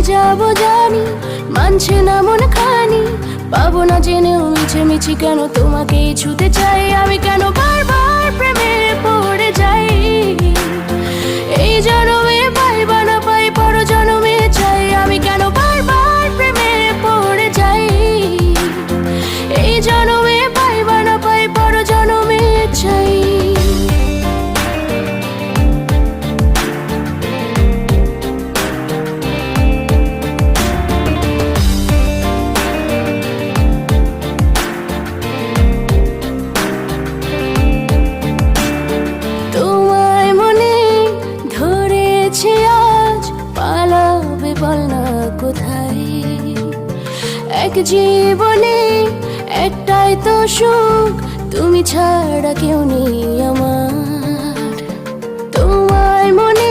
যাবো জানি, মানছে না মন খানি। পাবো না জেনেও মিছে মিছি কেন তোমাকে ছুতে চাই আমি, কেন বারবার প্রেমে পড়ে যাই। এই জনমে পাইবা না পাই পর জনমে চাই আমি, কেন বারবার প্রেমে পড়ে যাই। এই জনমে পাইবা না পাই পর জনমে চাই। তোমায় মনে ধরেছে আজ, পালাবে বল না কোথায়। এক জীবনে একটাই তো সুখ, তুমি ছাড়া কেউ নেই আমার। তোমায় মনে